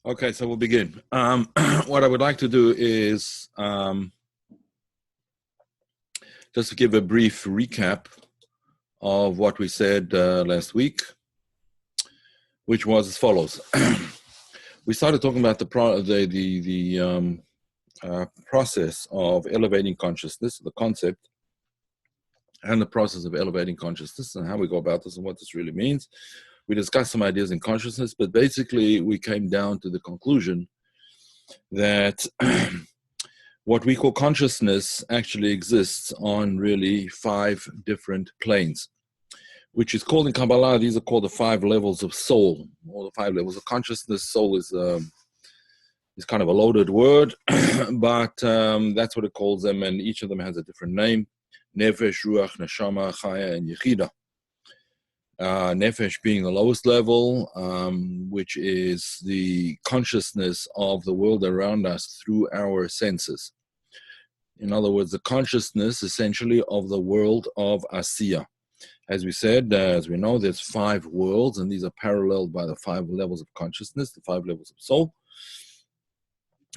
Okay, so we'll begin. What I would like to do is just to give a brief recap of what we said last week, which was as follows. We started talking about the process of elevating consciousness, the concept, and the process of elevating consciousness, and how we go about this and what this really means. We discussed some ideas in consciousness, but basically we came down to the conclusion that what we call consciousness actually exists on really 5 different planes, which is called in Kabbalah, these are called the 5 levels of soul, or the 5 levels of consciousness. Soul is kind of a loaded word, but that's what it calls them, and each of them has a different name: Nefesh, Ruach, Neshama, Chaya, and Yechida. Nefesh being the lowest level, which is the consciousness of the world around us through our senses. In other words, the consciousness essentially of the world of Asiya. As we said, as we know, there's 5 worlds, and these are paralleled by the 5 levels of consciousness, the 5 levels of soul.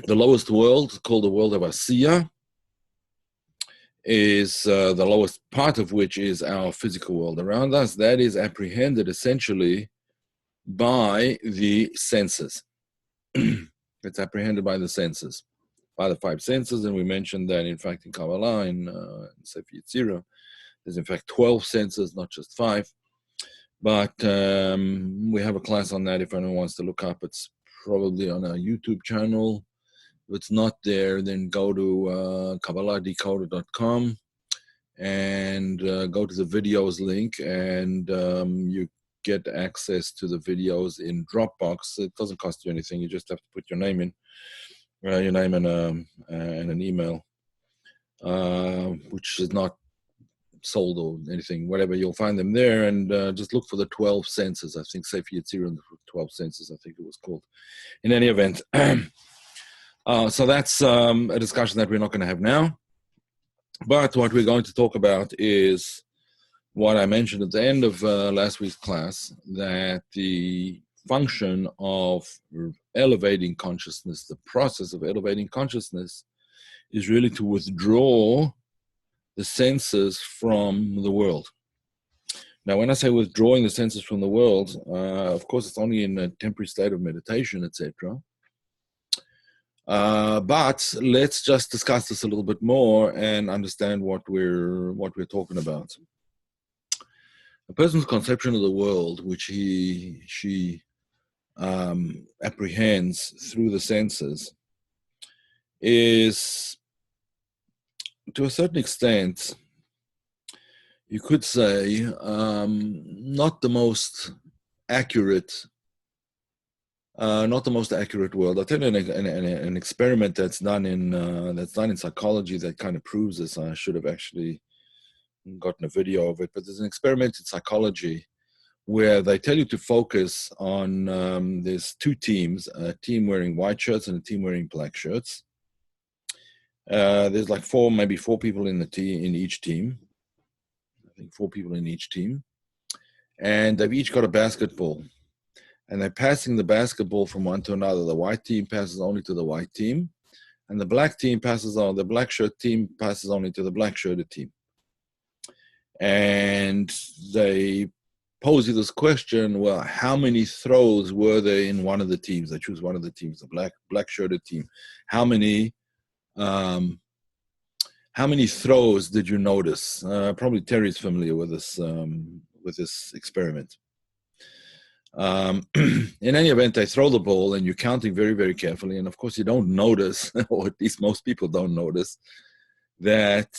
The lowest world, called the world of Asiya, is the lowest part of which is our physical world around us. That is apprehended essentially by the senses. It's apprehended by the senses, by the 5 senses, and we mentioned that in fact in Kabbalah, in Sefer Yetzirah, there's in fact 12 senses, not just 5. But we have a class on that if anyone wants to look up. It's probably on our YouTube channel. If it's not there, then go to KabbalahDecoder.com and go to the videos link, and you get access to the videos in Dropbox. It doesn't cost you anything. You just have to put your name in, your name and an email, which is not sold or anything. Whatever, you'll find them there, and just look for the 12 senses. I think Sefer Yetzirah and the 12 senses, I think it was called. In any event. So that's a discussion that we're not going to have now. But what we're going to talk about is what I mentioned at the end of last week's class, that the function of elevating consciousness, the process of elevating consciousness, is really to withdraw the senses from the world. Now, when I say withdrawing the senses from the world, of course, it's only in a temporary state of meditation, etc. But let's just discuss this a little bit more and understand what we're talking about. A person's conception of the world, which she apprehends through the senses, is, to a certain extent, you could say, not the most accurate. Not the most accurate world. I'll tell you an experiment that's done in psychology that kind of proves this. I should have actually gotten a video of it, but there's an experiment in psychology where they tell you to focus on. There's 2 teams: a team wearing white shirts and a team wearing black shirts. There's like 4 people in each team. I think 4 people in each team, and they've each got a basketball. And they're passing the basketball from one to another. The white team passes only to the white team, and the black team passes on. The black shirt team passes only to the black shirted team. And they pose you this question: well, how many throws were there in one of the teams? They choose one of the teams, the black shirted team. How many throws did you notice? Probably Terry's familiar with this experiment. In any event, they throw the ball and you're counting very, very carefully. And of course, you don't notice, or at least most people don't notice, that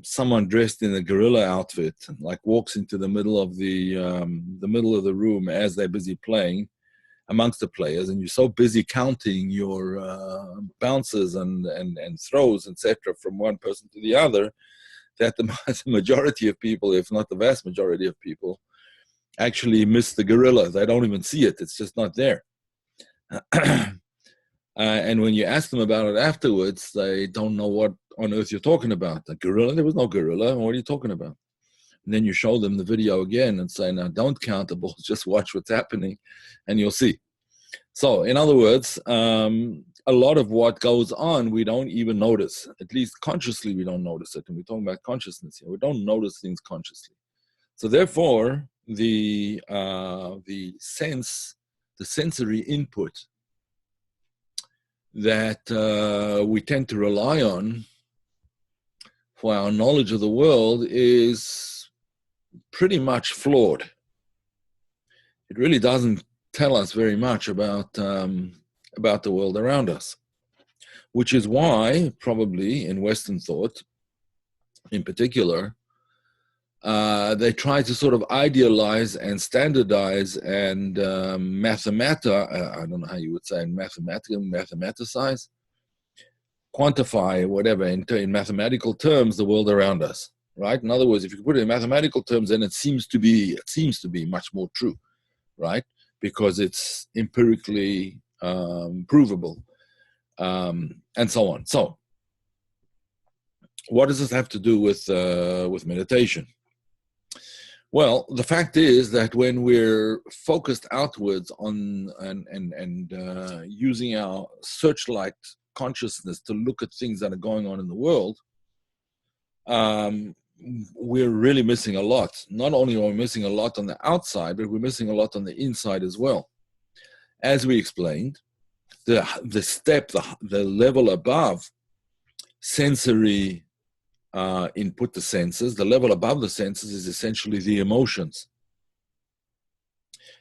someone dressed in a gorilla outfit like walks into the middle of the room as they're busy playing amongst the players. And you're so busy counting your bounces and throws, etc., from one person to the other, that the majority of people, if not the vast majority of people, actually miss the gorilla. They don't even see it. It's just not there. And when you ask them about it afterwards, they don't know what on earth you're talking about. The gorilla? There was no gorilla. What are you talking about? And then you show them the video again and say, now don't count the balls, just watch what's happening, and you'll see. So, in other words, a lot of what goes on, we don't even notice. At least consciously, we don't notice it. And we're talking about consciousness here. We don't notice things consciously. So, therefore, the sensory input that we tend to rely on for our knowledge of the world is pretty much flawed. It really doesn't tell us very much about the world around us, which is why probably in Western thought, in particular, they try to sort of idealize and standardize and I don't know how you would say, mathematicize, quantify, whatever, in mathematical terms, the world around us, right? In other words, if you put it in mathematical terms, then it seems to be much more true, right? Because it's empirically provable, and so on. So, what does this have to do with meditation? Well, the fact is that when we're focused outwards on and using our searchlight consciousness to look at things that are going on in the world, we're really missing a lot. Not only are we missing a lot on the outside, but we're missing a lot on the inside as well. As we explained, the level above sensory input, the senses, the level above the senses is essentially the emotions.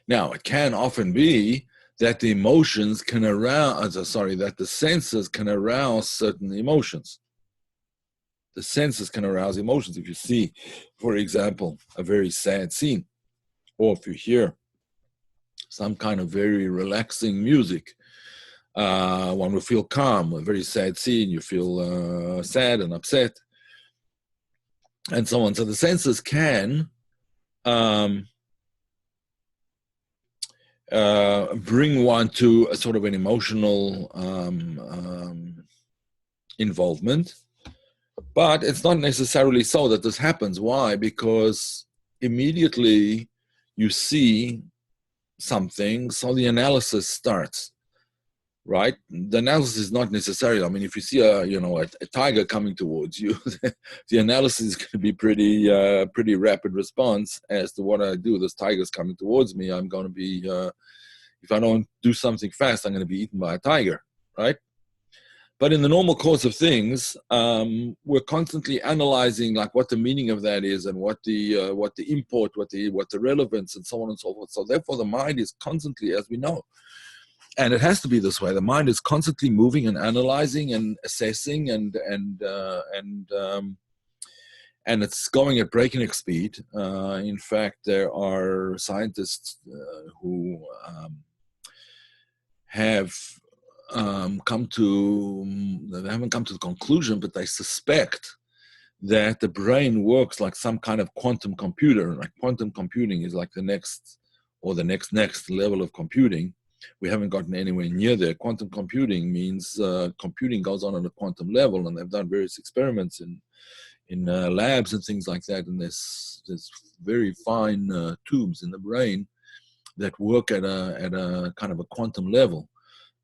Now, it can often be that the emotions can arouse, that the senses can arouse certain emotions. The senses can arouse emotions. If you see, for example, a very sad scene, or if you hear some kind of very relaxing music, one will feel calm. A very sad scene, you feel sad and upset, and so on. So the senses can bring one to a sort of an emotional involvement. But it's not necessarily so that this happens. Why? Because immediately you see something, so the analysis starts, right? The analysis is not necessarily, I mean, if you see a tiger coming towards you, the analysis is going to be pretty rapid response as to what I do. This tiger's coming towards me. I'm going to be, if I don't do something fast, I'm going to be eaten by a tiger, right? But in the normal course of things, we're constantly analyzing like what the meaning of that is and what the import, what the relevance, and so on and so forth. So therefore, the mind is constantly, as we know, and it has to be this way. The mind is constantly moving and analyzing and assessing, and it's going at breakneck speed. In fact, there are scientists who have they haven't come to the conclusion, but they suspect that the brain works like some kind of quantum computer. Like quantum computing is like the next level of computing. We haven't gotten anywhere near there. Quantum computing means computing goes on a quantum level, and they've done various experiments in labs and things like that. And there's very fine tubes in the brain that work at a kind of a quantum level.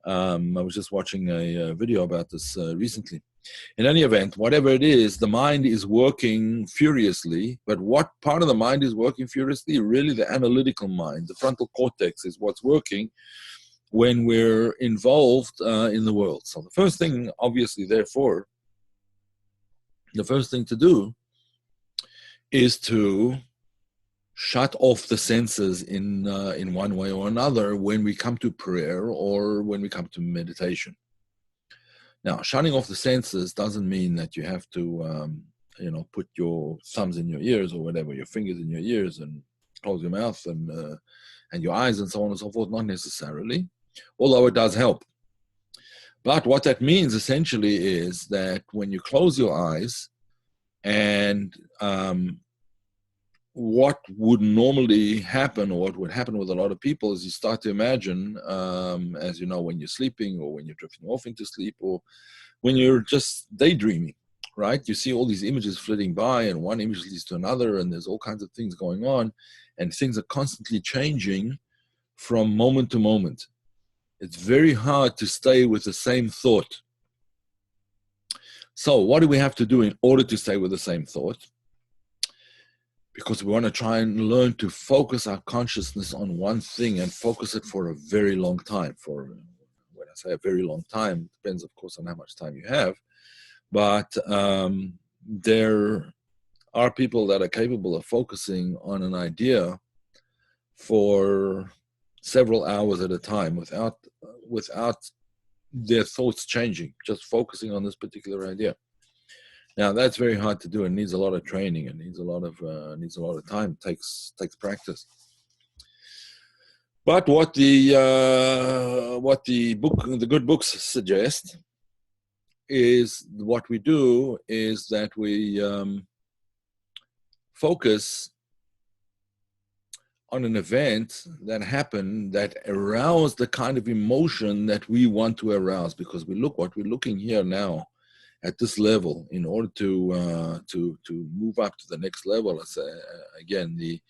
I was just watching a video about this recently. In any event, whatever it is, the mind is working furiously. But what part of the mind is working furiously? Really, the analytical mind. The frontal cortex is what's working when we're involved in the world. So the first thing, obviously, therefore, the first thing to do is to shut off the senses in one way or another when we come to prayer or when we come to meditation. Now, shutting off the senses doesn't mean that you have to, put your thumbs in your ears or whatever, your fingers in your ears and close your mouth and your eyes and so on and so forth. Not necessarily, although it does help. But what that means essentially is that when you close your eyes and what would normally happen, or what would happen with a lot of people, is you start to imagine, as you know, when you're sleeping or when you're drifting off into sleep or when you're just daydreaming, right? You see all these images flitting by and one image leads to another and there's all kinds of things going on and things are constantly changing from moment to moment. it's very hard to stay with the same thought. So what do we have to do in order to stay with the same thought? Because we want to try and learn to focus our consciousness on one thing and focus it for a very long time. For when I say a very long time, it depends, of course, on how much time you have. But there are people that are capable of focusing on an idea for several hours at a time without their thoughts changing, just focusing on this particular idea. Now that's very hard to do and needs a lot of training and needs a lot of time. Takes practice. But what the good books suggest is what we do is that we focus on an event that happened that aroused the kind of emotion that we want to arouse, because what we're looking here now at this level in order to move up to the next level. Again, the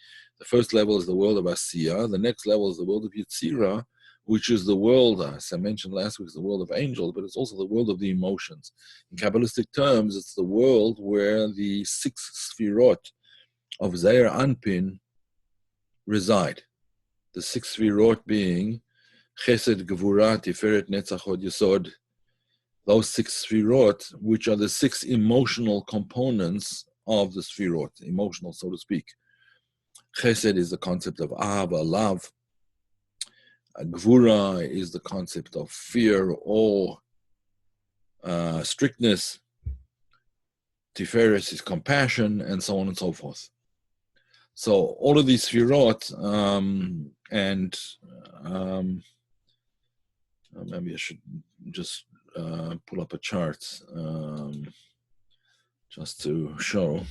first level is the world of Asiya. The next level is the world of Yetzirah, which is the world, as I mentioned last week, is the world of angels, but it's also the world of the emotions. In Kabbalistic terms, it's the world where the 6 Sfirot of Zeir Anpin reside. The 6 Sfirot being Chesed, Gevurah, Tiferet, Netzach, Hod, Yesod. Those 6 Sfirot, which are the 6 emotional components of the Sfirot, emotional, so to speak. Chesed is the concept of Ahava, love. Gvura is the concept of fear, awe, strictness. Tiferet is compassion, and so on and so forth. So all of these Sfirot, maybe I should just pull up a chart just to show.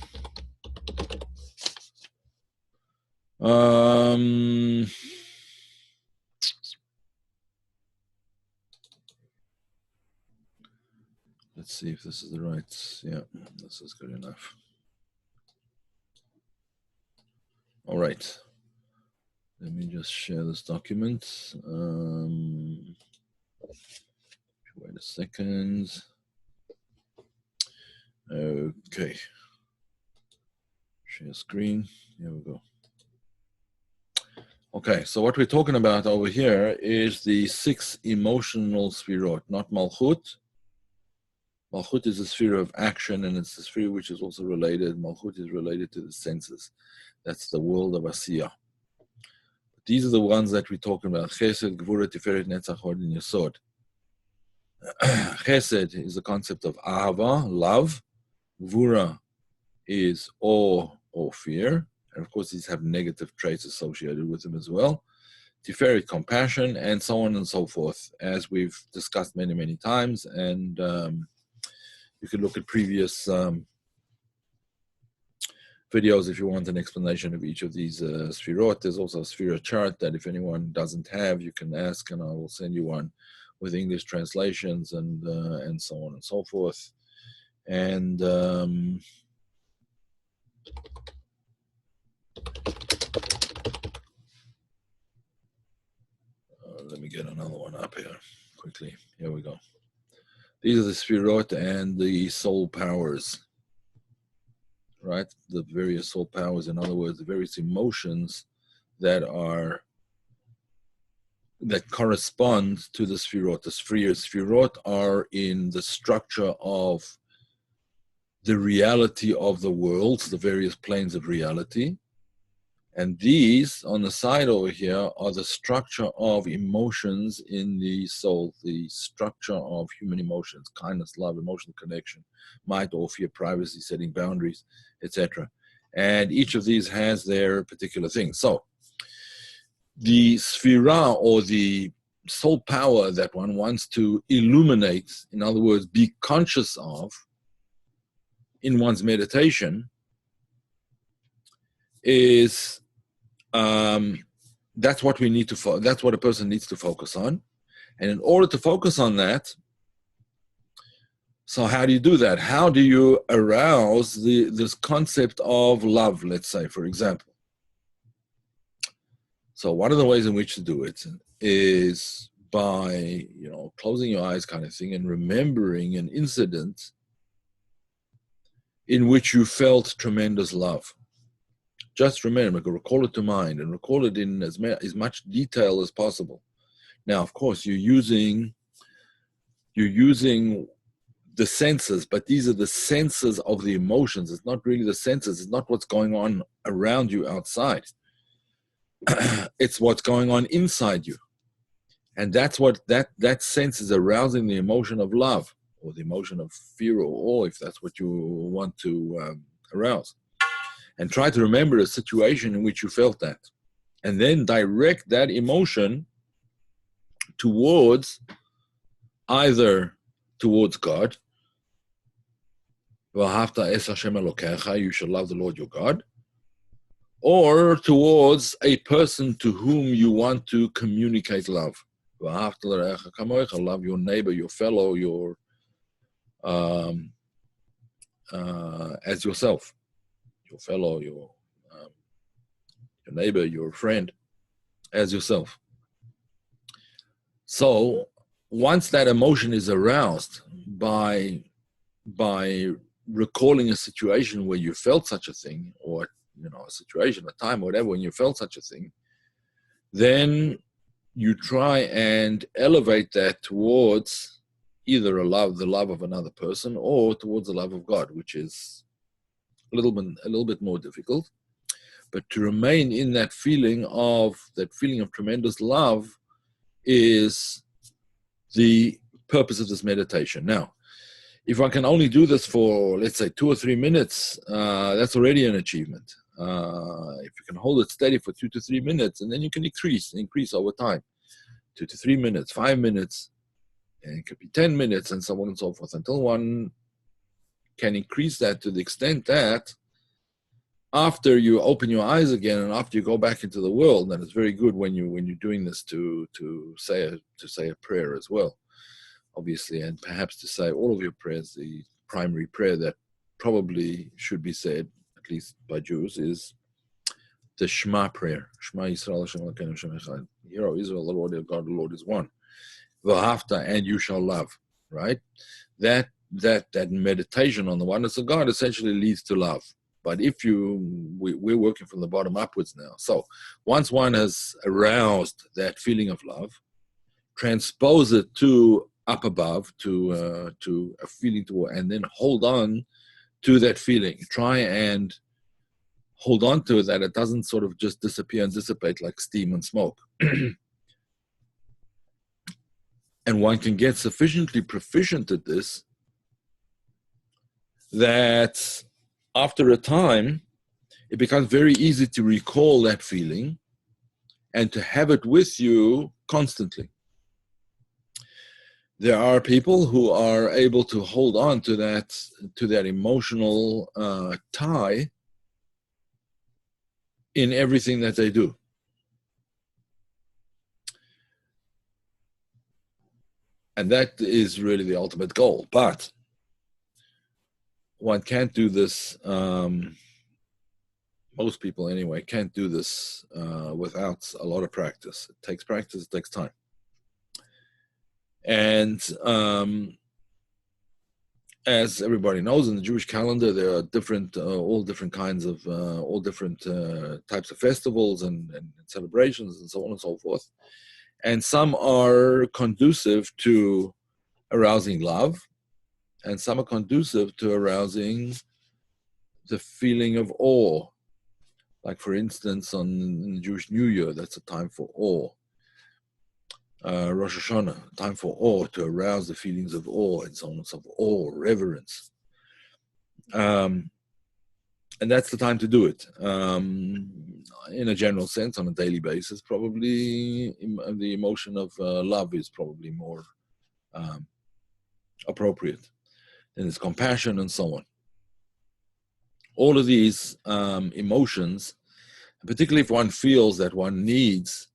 Let's see if this is the right. Yeah, this is good enough. All right. Let me just share this document. Wait a second. Okay. Share screen. Here we go. Okay, so what we're talking about over here is the 6 emotional Sfirot, not Malchut. Malchut is a sphere of action, and it's a sphere which is also related. Malchut is related to the senses. That's the world of Asiya. These are the ones that we're talking about. Chesed, Gvura, Tiferet, Netzach, Hod, and Yesod. Chesed is the concept of Ahava, love. Gvura is awe or fear. And of course, these have negative traits associated with them as well. Tiferet, compassion, and so on and so forth, as we've discussed many, many times. And you can look at previous videos if you want an explanation of each of these Sfirot. There's also a Sfira chart that if anyone doesn't have, you can ask, and I will send you one with English translations and so on and so forth. And let me get another one up here quickly. Here we go. These are the Sfirot and the soul powers, right? The various soul powers, in other words, the various emotions that correspond to the Sfirot. The Sfirot are in the structure of the reality of the world, the various planes of reality. And these, on the side over here, are the structure of emotions in the soul, the structure of human emotions, kindness, love, emotional connection, might, or fear, privacy, setting boundaries, etc. And each of these has their particular thing. So the sphira, or the soul power that one wants to illuminate, in other words, be conscious of in one's meditation, is that's what we need to. That's what a person needs to focus on, and in order to focus on that, so how do you do that? How do you arouse this concept of love? Let's say, for example. So one of the ways in which to do it is by, closing your eyes kind of thing and remembering an incident in which you felt tremendous love. Just remember, recall it to mind and recall it in as much detail as possible. Now, of course, you're using the senses, but these are the senses of the emotions. It's not really the senses. It's not what's going on around you outside. It's what's going on inside you. And that's what that sense is arousing, the emotion of love or the emotion of fear or awe, if that's what you want to arouse. And try to remember a situation in which you felt that. And then direct that emotion towards God. You shall love the Lord your God. Or towards a person to whom you want to communicate love. Love your neighbor, your fellow, as yourself. Your fellow, your neighbor, your friend, as yourself. So once that emotion is aroused by recalling a situation where you felt such a thing, or a situation, a time, whatever, when you felt such a thing, then you try and elevate that towards either the love of another person, or towards the love of God, which is a little bit more difficult. But to remain in that feeling of tremendous love is the purpose of this meditation. Now, if one can only do this for, let's say, 2 or 3 minutes, that's already an achievement. If you can hold it steady for 2 to 3 minutes, and then you can increase over time, 2 to 3 minutes, 5 minutes, and it could be 10 minutes, and so on and so forth, until one can increase that to the extent that after you open your eyes again and after you go back into the world, and it's very good when you're doing this to say a prayer as well, obviously, and perhaps to say all of your prayers. The primary prayer that probably should be said, at least by Jews, is the Shema prayer. Shema Yisrael Hashem Elokeinu Hashem Echad. Hear, O Israel, the Lord your God, the Lord is one. V'ahavta, and you shall love. Right? That meditation on the oneness of God essentially leads to love. But we're working from the bottom upwards now. So once one has aroused that feeling of love, transpose it to up above, to a feeling toward, and then hold on to that feeling. Try and hold on to it, that it doesn't sort of just disappear and dissipate like steam and smoke. And one can get sufficiently proficient at this that after a time, it becomes very easy to recall that feeling and to have it with you constantly. There are people who are able to hold on to that emotional tie in everything that they do. And that is really the ultimate goal. But one can't do this, most people anyway, can't do this without a lot of practice. It takes practice, it takes time. And as everybody knows, in the Jewish calendar, there are all different kinds of, types of festivals and celebrations and so on and so forth. And some are conducive to arousing love, and some are conducive to arousing the feeling of awe. Like, for instance, in the Jewish New Year, that's a time for awe. Rosh Hashanah, time for awe, to arouse the feelings of awe and so on and so forth, awe, reverence. And that's the time to do it. In a general sense, on a daily basis, probably the emotion of love is probably more appropriate. And it's compassion and so on. All of these emotions, particularly if one feels that one needs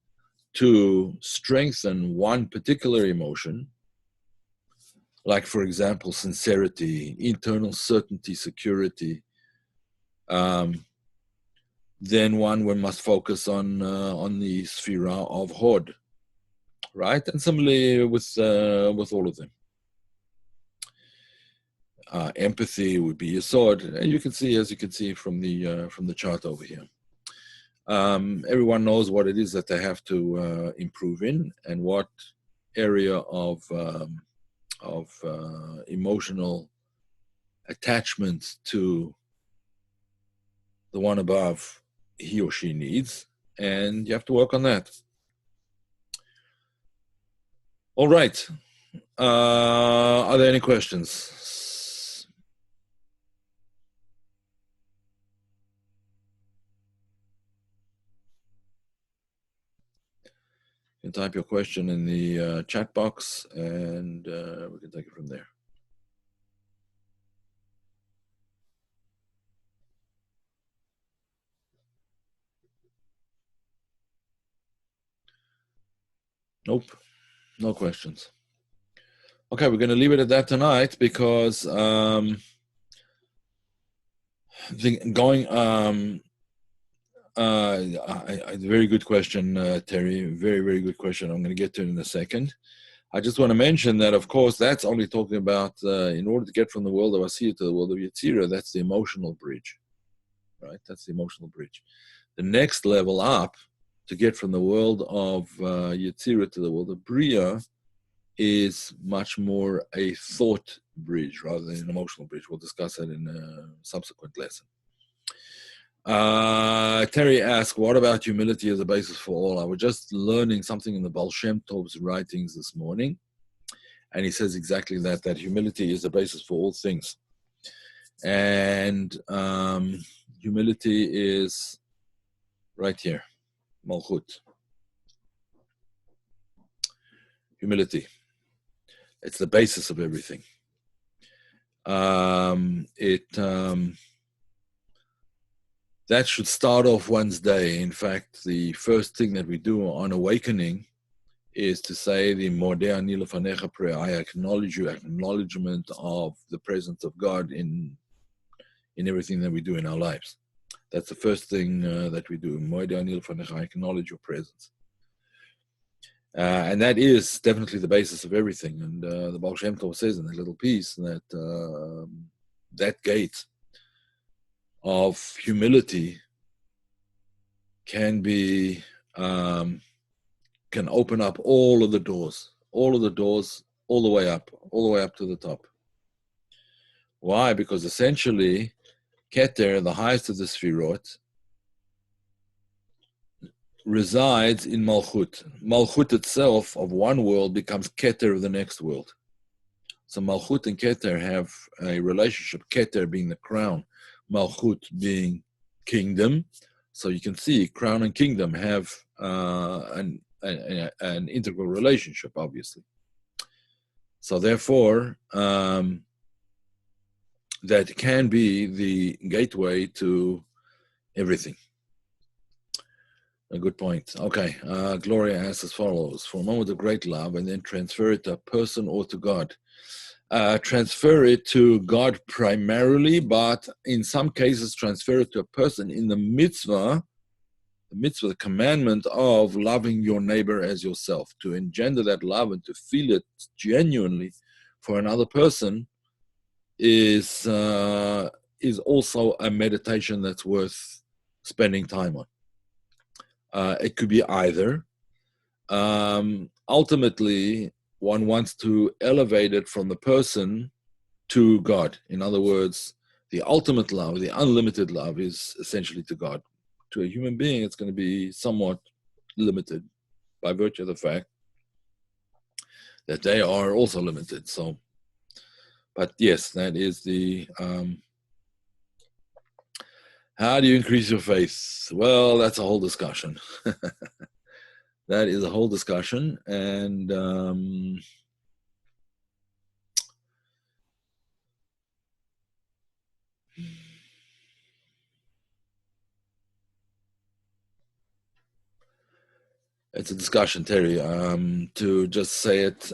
to strengthen one particular emotion, like, for example, sincerity, internal certainty, security, then one must focus on the sphera of Hod, right? And similarly with all of them. Empathy would be a sword. And you can see, as you can see from the chart over here. Everyone knows what it is that they have to improve in, and what area of emotional attachment to the one above he or she needs, and you have to work on that. All right. Are there any questions? You can type your question in the chat box, and we can take it from there. Nope, no questions. Okay, we're going to leave it at that tonight, because very good question, Terry. Very, very good question. I'm going to get to it in a second. I just want to mention that, of course, that's only talking about in order to get from the world of Asiya to the world of Yetzirah. That's the emotional bridge, right? That's the emotional bridge. The next level up to get from the world of Yetzirah to the world of Bria is much more a thought bridge rather than an emotional bridge. We'll discuss that in a subsequent lesson. Terry asked, what about humility as a basis for all? I was just learning something in the Baal Shem Tov's writings this morning, and he says exactly that humility is the basis for all things. And humility is right here, Malchut. Humility. It's the basis of everything. That should start off one's day. In fact, the first thing that we do on awakening is to say the Modeh Ani Lefanecha prayer. I acknowledge you, acknowledgement of the presence of God in everything that we do in our lives. That's the first thing that we do. Modeh Ani Lefanecha, I acknowledge your presence. And that is definitely the basis of everything. And the Baal Shem Tov says in that little piece that that gate of humility can be can open up all of the doors all the way up to the top. Why? Because essentially Keter, the highest of the Sfirot, resides in Malchut. Malchut itself of one world becomes Keter of the next world. So Malchut and Keter have a relationship, Keter being the crown, Malchut being kingdom. So you can see crown and kingdom have an integral relationship, obviously. So therefore, that can be the gateway to everything. A good point. Okay, Gloria asks as follows: for a moment of great love, and then transfer it to a person or to God. Transfer it to God primarily, but in some cases transfer it to a person in the mitzvah, the commandment of loving your neighbor as yourself. To engender that love and to feel it genuinely for another person is also a meditation that's worth spending time on. It could be either. Ultimately, one wants to elevate it from the person to God. In other words, the ultimate love, the unlimited love, is essentially to God. To a human being, it's going to be somewhat limited by virtue of the fact that they are also limited. So, but yes, that is the... how do you increase your faith? Well, that's a whole discussion. That is a whole discussion, and it's a discussion, Terry. To just say it,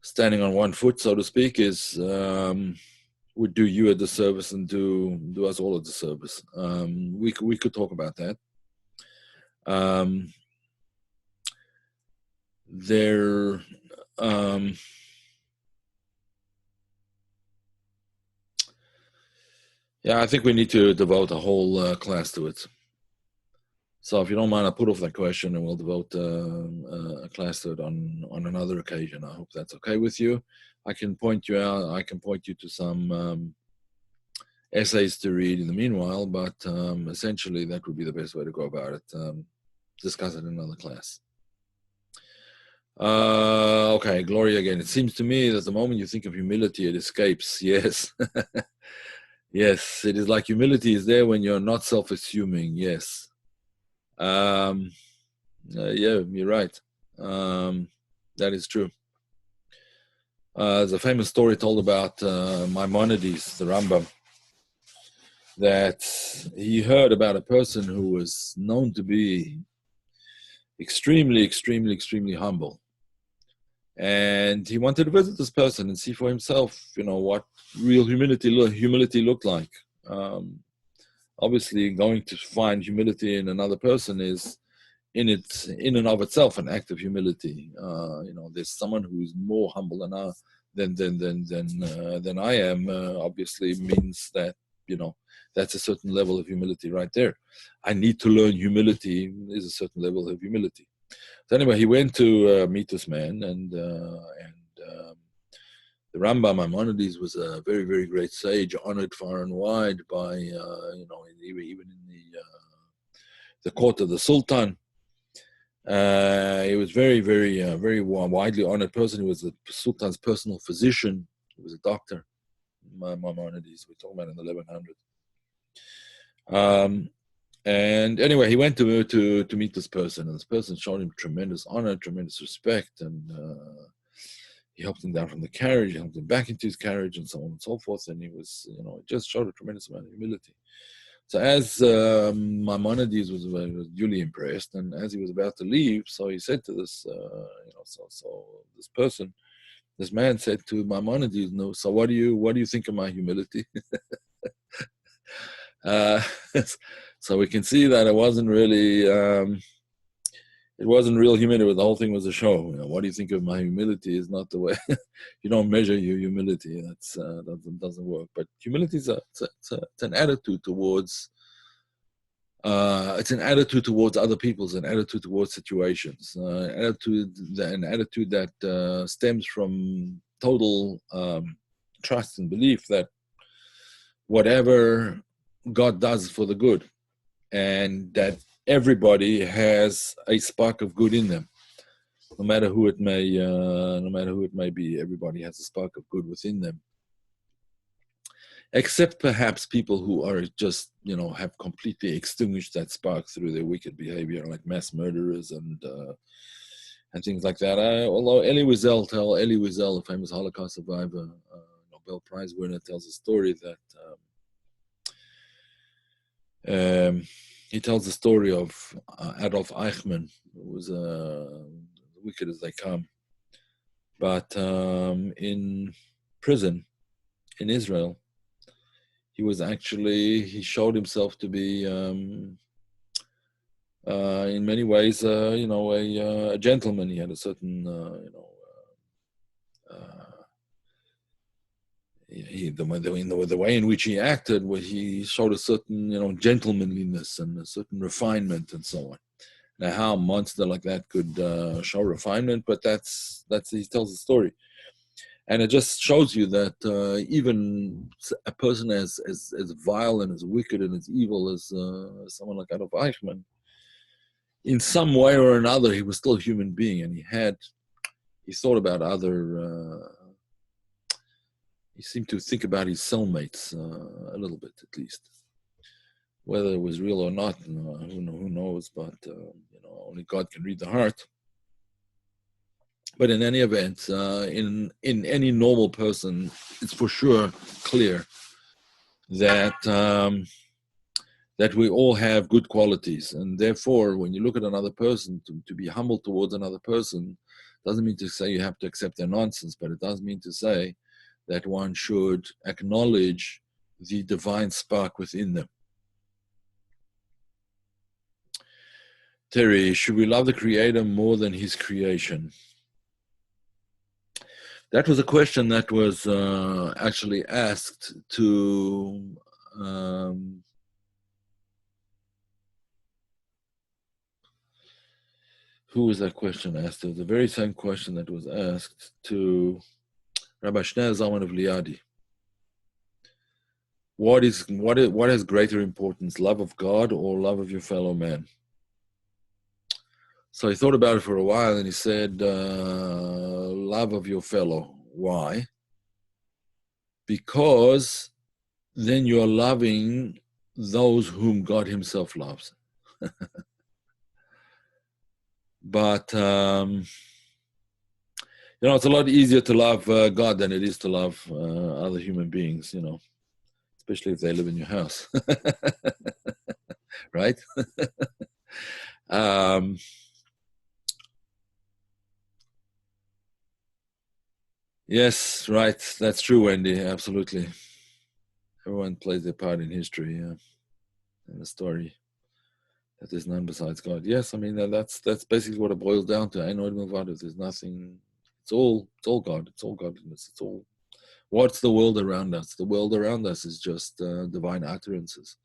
standing on one foot, so to speak, is would do you a disservice and do us all a disservice. We could talk about that. there, yeah, I think we need to devote a whole class to it. So if you don't mind, I'll put off that question and we'll devote a class to it on another occasion. I hope that's okay with you. I can point you out. I can point you to some essays to read in the meanwhile, but essentially that would be the best way to go about it. Discuss it in another class. Okay, Gloria again. It seems to me that the moment you think of humility, it escapes. Yes. Yes, it is like humility is there when you're not self-assuming. Yes. Yeah, you're right. That is true. There's a famous story told about Maimonides, the Rambam, that he heard about a person who was known to be extremely, extremely, extremely humble. And he wanted to visit this person and see for himself, what real humility looked like. Obviously, going to find humility in another person is, in and of itself, an act of humility. There's someone who's more humble than I am. Obviously, means that that's a certain level of humility right there. I need to learn humility is a certain level of humility. So anyway, he went to meet this man, and the Rambam Maimonides was a very, very great sage, honored far and wide by even in the court of the Sultan. He was very, very, very widely honored person. He was the Sultan's personal physician. He was a doctor. Maimonides, we're talking about in the 1100s. And anyway, he went to meet this person, and this person showed him tremendous honor, tremendous respect, and he helped him down from the carriage, helped him back into his carriage, and so on and so forth. And he was, just showed a tremendous amount of humility. So as Maimonides was duly impressed, and as he was about to leave, so he said to this, this person, this man said to Maimonides, "No, so what do you think of my humility?" So we can see that it wasn't really, it wasn't real humility. The whole thing was a show. What do you think of my humility is not the way. You don't measure your humility. That's doesn't work. But humility is it's an attitude towards. It's an attitude towards other people. It's an attitude towards situations. An attitude that stems from total trust and belief that whatever God does for the good, and that everybody has a spark of good in them, no matter who it may be. Everybody has a spark of good within them, except perhaps people who are just have completely extinguished that spark through their wicked behavior, like mass murderers and things like that. Although Elie Wiesel, a famous Holocaust survivor, Nobel Prize winner, tells a story that. He tells the story of Adolf Eichmann, who was wicked as they come. But in prison in Israel, he showed himself to be, in many ways, a gentleman. He had a certain, the way in which he acted, where he showed a certain, gentlemanliness and a certain refinement and so on. Now, how a monster like that could show refinement, but that's he tells the story, and it just shows you that even a person as vile and as wicked and as evil as someone like Adolf Eichmann, in some way or another, he was still a human being, and he thought about other. He seemed to think about his cellmates a little bit, at least. Whether it was real or not, who knows? But only God can read the heart. But in any event, in any normal person, it's for sure clear that that we all have good qualities, and therefore, when you look at another person, to be humble towards another person doesn't mean to say you have to accept their nonsense, but it does mean to say that one should acknowledge the divine spark within them. Terry, should we love the Creator more than His creation? That was a question that was actually asked to who was that question asked to? The very same question that was asked to Rabbi Shneur Zalman of Liadi. What has greater importance, love of God or love of your fellow man? So he thought about it for a while and he said, love of your fellow. Why? Because then you're loving those whom God himself loves. But, it's a lot easier to love God than it is to love other human beings, especially if they live in your house. Right? Yes, right. That's true, Wendy. Absolutely. Everyone plays their part in history, in the story. That there's none besides God. Yes, I mean that's basically what it boils down to. I know there's nothing. It's all God. It's all godliness. It's all. What's the world around us? The world around us is just divine utterances,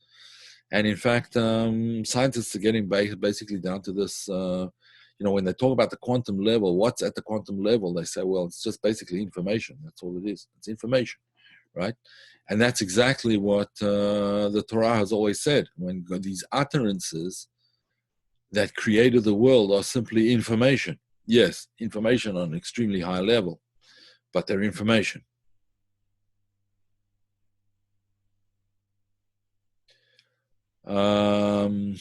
and in fact, scientists are getting basically down to this. When they talk about the quantum level, what's at the quantum level? They say, well, it's just basically information. That's all it is. It's information, right? And that's exactly what the Torah has always said. When these utterances that created the world are simply information. Yes, information on an extremely high level, but they're information. The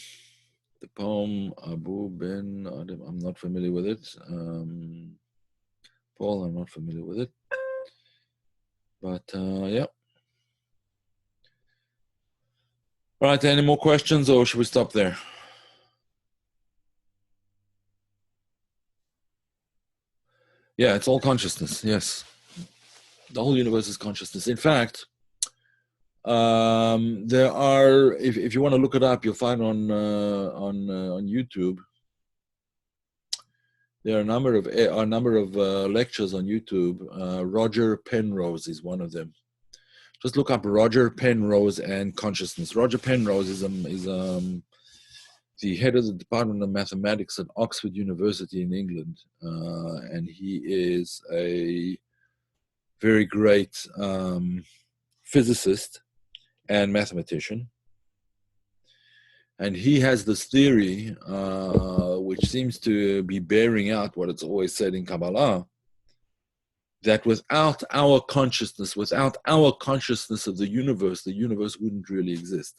poem Abu Ben Adam, I'm not familiar with it. Paul, I'm not familiar with it. But yeah. All right, any more questions or should we stop there? Yeah, it's all consciousness, yes. The whole universe is consciousness. In fact, there are, if you want to look it up, you'll find on YouTube. There are a number of lectures on YouTube. Roger Penrose is one of them. Just look up Roger Penrose and consciousness. Roger Penrose is the head of the Department of Mathematics at Oxford University in England, and he is a very great physicist and mathematician. And he has this theory, which seems to be bearing out what it's always said in Kabbalah, that without our consciousness of the universe wouldn't really exist.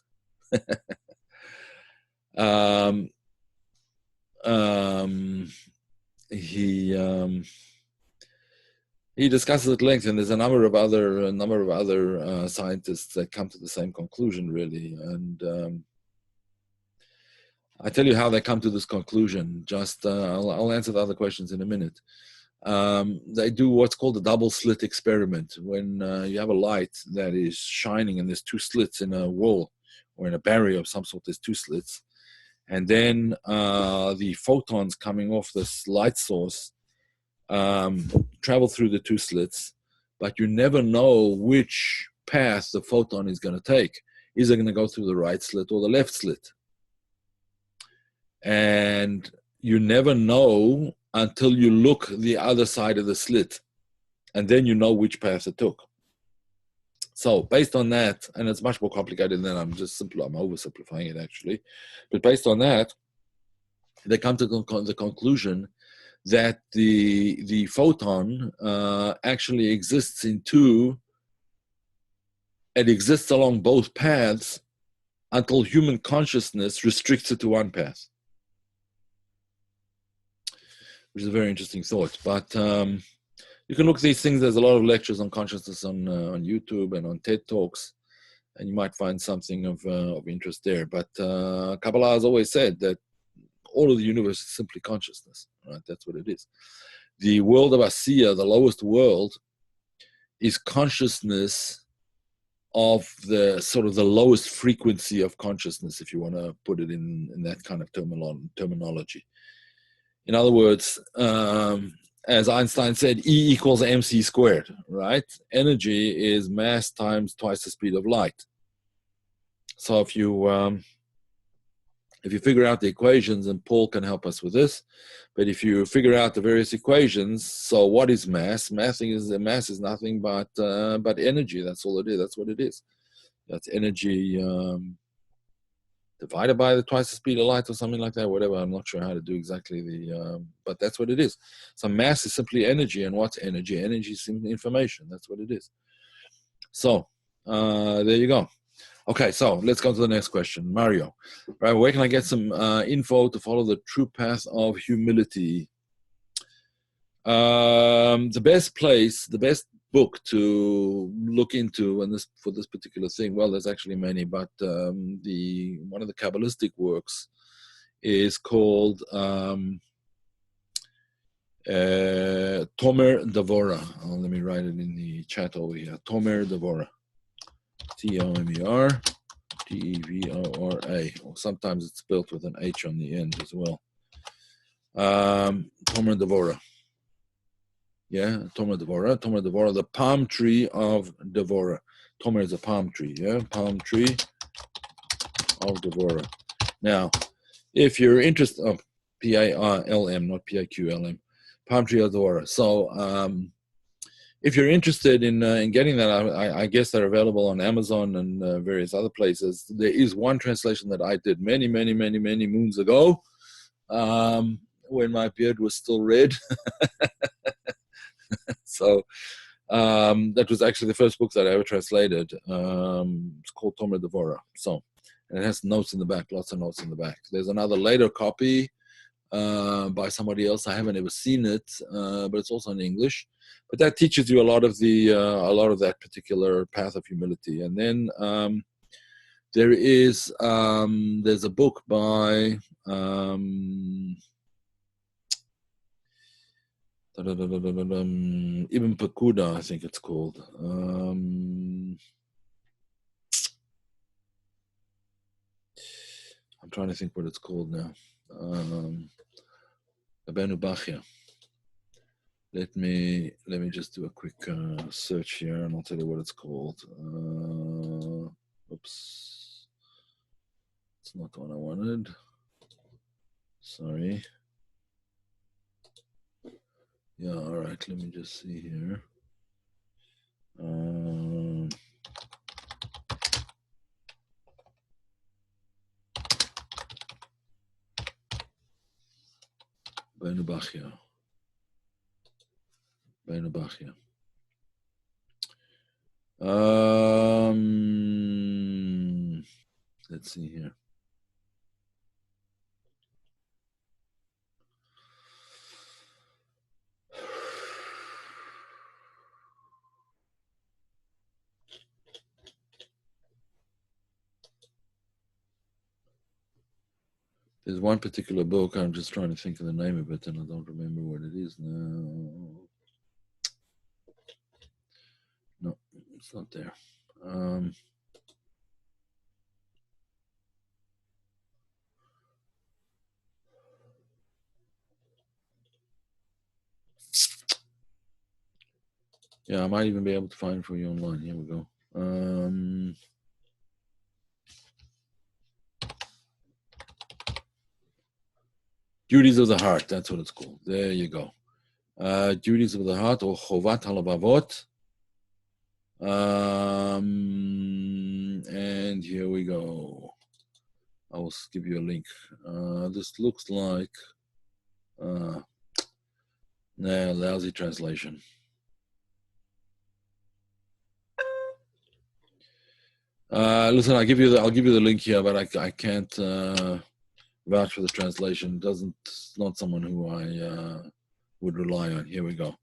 He discusses at length, and there's a number of other scientists that come to the same conclusion, really. And I tell you how they come to this conclusion. Just I'll answer the other questions in a minute. They do what's called a double slit experiment. When you have a light that is shining and there's two slits in a wall or in a barrier of some sort, there's two slits. And then the photons coming off this light source travel through the two slits, but you never know which path the photon is going to take. Is it going to go through the right slit or the left slit? And you never know until you look the other side of the slit, and then you know which path it took. So based on that, and it's much more complicated than I'm oversimplifying it actually, but based on that, they come to the conclusion that the photon actually exists it exists along both paths until human consciousness restricts it to one path, which is a very interesting thought. But you can look at these things. There's a lot of lectures on consciousness on YouTube and on TED Talks, and you might find something of interest there. But Kabbalah has always said that all of the universe is simply consciousness, right? That's what it is. The world of Asiya, the lowest world, is consciousness of the sort of the lowest frequency of consciousness, if you want to put it in that kind of terminology. In other words, as Einstein said, E equals mc squared, right? Energy is mass times twice the speed of light. So if you figure out the equations, and Paul can help us with this, but if you figure out the various equations, so what is mass? Mass is nothing but energy. That's all it is. That's what it is. That's energy divided by the twice the speed of light or something like that, whatever. I'm not sure how to do exactly but that's what it is. So mass is simply energy. And what's energy? Energy is simply information. That's what it is. So there you go. Okay, so let's go to the next question. Mario, right, where can I get some info to follow the true path of humility? The best book to look into, and this for this particular thing, well, there's actually many, but one of the Kabbalistic works is called Tomer Devora. Let me write it in the chat over here. Tomer Devora. Tomer Devora. Or sometimes it's spelled with an H on the end as well. Tomer Devora. Yeah, Tomer Devora. Tomer Devora, the palm tree of Devora. Tomer is a palm tree, yeah? Palm tree of Devora. Now, if you're interested, P-A-R-L-M, not P-I-Q-L-M. Palm tree of Devora. So, if you're interested in getting that, I guess they're available on Amazon and various other places. There is one translation that I did many moons ago, when my beard was still red. So that was actually the first book that I ever translated. It's called Tomer Devora. So, and it has notes in the back, lots of notes in the back. There's another later copy by somebody else. I haven't ever seen it, but it's also in English. But that teaches you a lot of that particular path of humility. And then there's a book by Ibn Pakuda, I think it's called. I'm trying to think what it's called now. Abenu Bachya. Let me just do a quick search here, and I'll tell you what it's called. Oops, it's not the one I wanted. Sorry. Yeah, all right. Let me just see here. Beinubachia. Let's see here. There's one particular book, I'm just trying to think of the name of it, and I don't remember what it is now. No, it's not there. Yeah, I might even be able to find it for you online. Here we go. Duties of the Heart, that's what it's called. There you go. Duties of the Heart, or Chovat HaLevavot. And here we go. I will give you a link. This looks like lousy translation. Listen, I'll give you the link here, but I can't vouch for the translation. It's not someone who I would rely on. Here we go.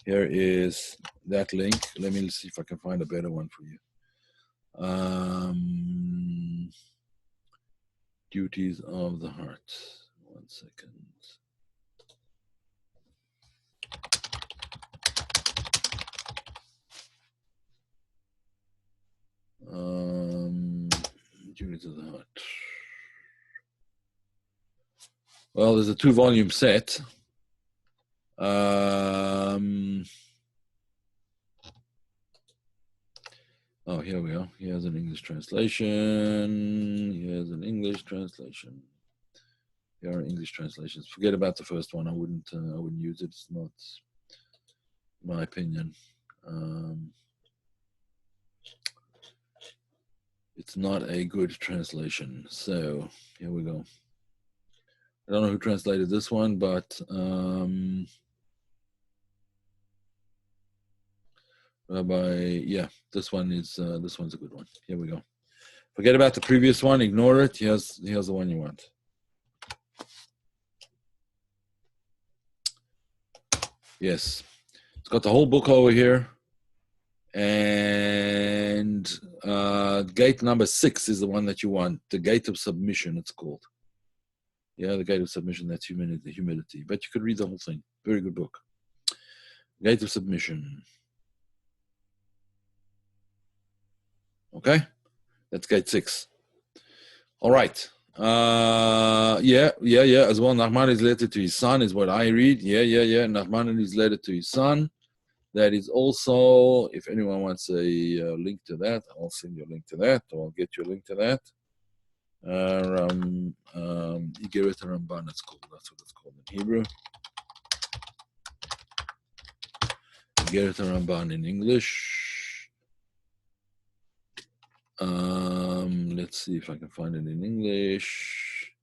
Here is that link. Let me see if I can find a better one for you. Duties of the Heart. 1 second. Duties of the Heart. Well, there's a 2-volume set. Oh, here we go. Here's an English translation. Here's an English translation. Here are English translations. Forget about the first one. I wouldn't use it. It's not my opinion. It's not a good translation. So here we go. I don't know who translated this one, but yeah, this one's a good one. Here we go. Forget about the previous one. Ignore it. Here's the one you want. Yes, it's got the whole book over here, and gate number 6 is the one that you want. The gate of submission, it's called. Yeah, the gate of submission. That's humility. But you could read the whole thing. Very good book. Gate of submission. Okay, that's gate 6. All right. Yeah. As well, Nachmanides letter to his son is what I read. Yeah. Nachmanides letter to his son. That is also, if anyone wants a link to that, I'll send you a link to that, or I'll get you a link to that. Igeret Ramban, it's called. That's what it's called in Hebrew. Igeret Ramban in English. Let's see if I can find it in English.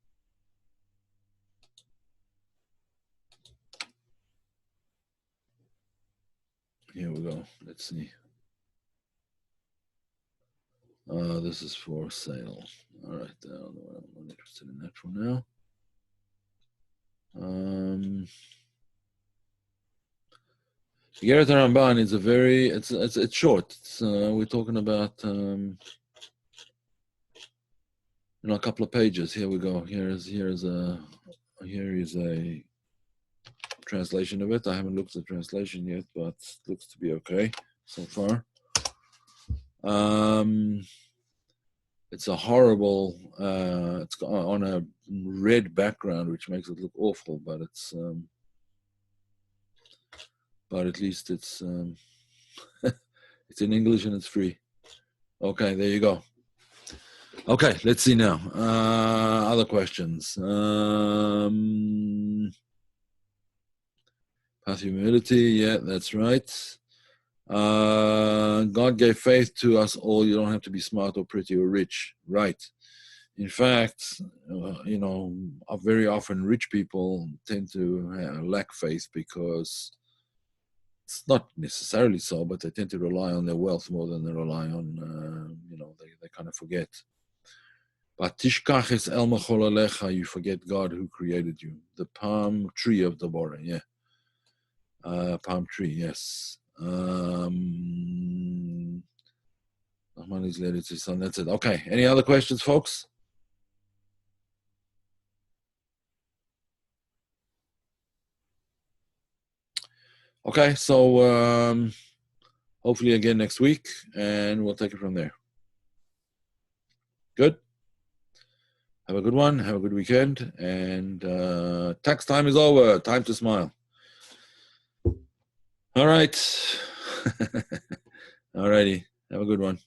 Here we go. Let's see. This is for sale. All right, I'm not interested in that for now. Igeret Ramban is it's short. We're talking about a couple of pages. Here we go. Here is a translation of it. I haven't looked at the translation yet, but it looks to be okay so far. It's a horrible. It's on a red background, which makes it look awful. But it's. But at least it's it's in English and it's free. Okay, there you go. Okay, let's see now. Other questions. Path humility, yeah, that's right. God gave faith to us all. You don't have to be smart or pretty or rich, right? In fact, very often rich people tend to lack faith because it's not necessarily so, but they tend to rely on their wealth more than they rely on, they kind of forget. But tishkach es el machol alecha, you forget God who created you. The palm tree of the Bora, yeah. Palm tree, yes. Rahmani's led it to his son. That's it. Okay. Any other questions, folks? Okay. So hopefully again next week, and we'll take it from there. Good. Have a good one. Have a good weekend. And tax time is over. Time to smile. All right. All righty. Have a good one.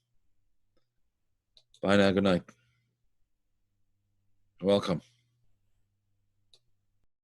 Bye now. Good night. Welcome.